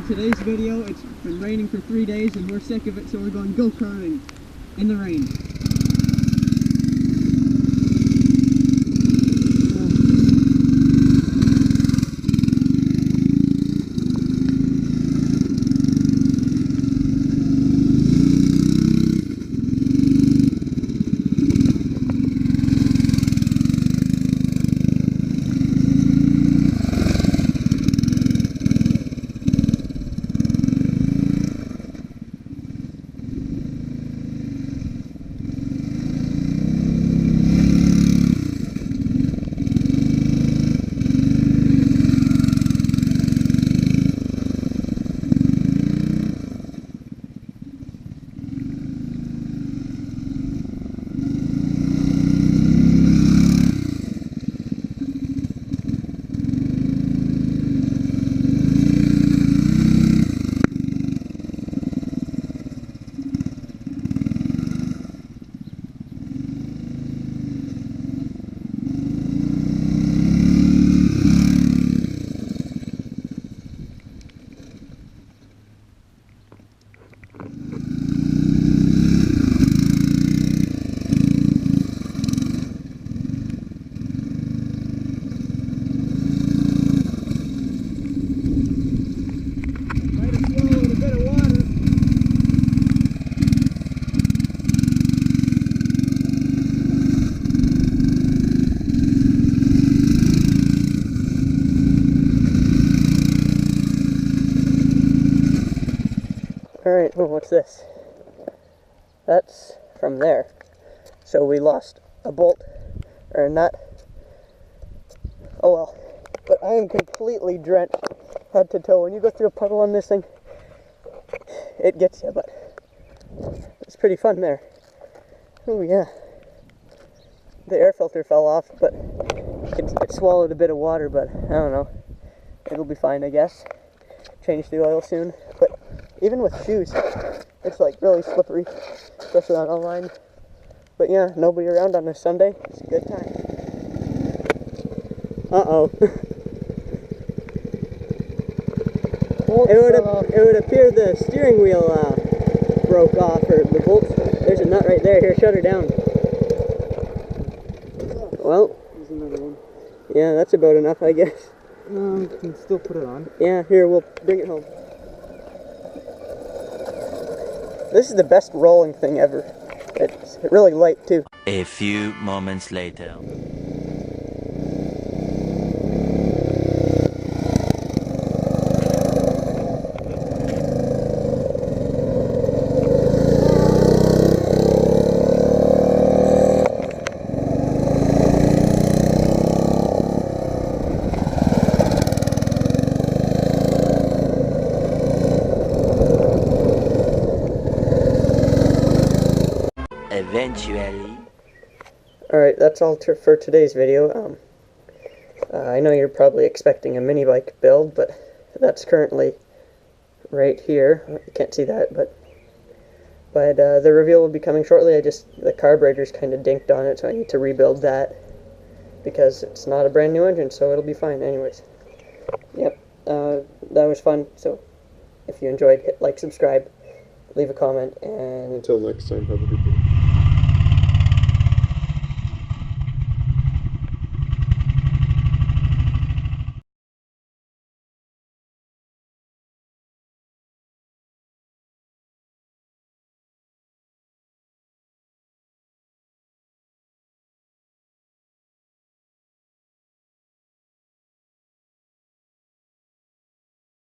today's video, it's been raining for 3 days and we're sick of it, so we're going go-karting in the rain. Alright, oh, what's this? That's from there. So we lost a bolt, or a nut. Oh well. But I am completely drenched, head to toe. When you go through a puddle on this thing, it gets you, but it's pretty fun there. Oh yeah. The air filter fell off, but it swallowed a bit of water, but I don't know. It'll be fine, I guess. Change the oil soon. But even with shoes, it's like really slippery, especially on online. But yeah, nobody around on a Sunday. It's a good time. Uh-oh. It would appear the steering wheel broke off, or the bolts. There's a nut right there. Here, shut her down. Well, there's another one. Yeah, that's about enough, I guess. You can still put it on. Yeah, here, we'll bring it home. This is the best rolling thing ever. It's really light, too. A few moments later. Eventually. Alright, that's all for today's video. I know you're probably expecting a mini bike build, but that's currently right here. You can't see that, but the reveal will be coming shortly. The carburetor's kind of dinked on it, so I need to rebuild that because it's not a brand new engine, so it'll be fine anyways. Yep, that was fun. So if you enjoyed, hit like, subscribe, leave a comment, and until next time, have a good day.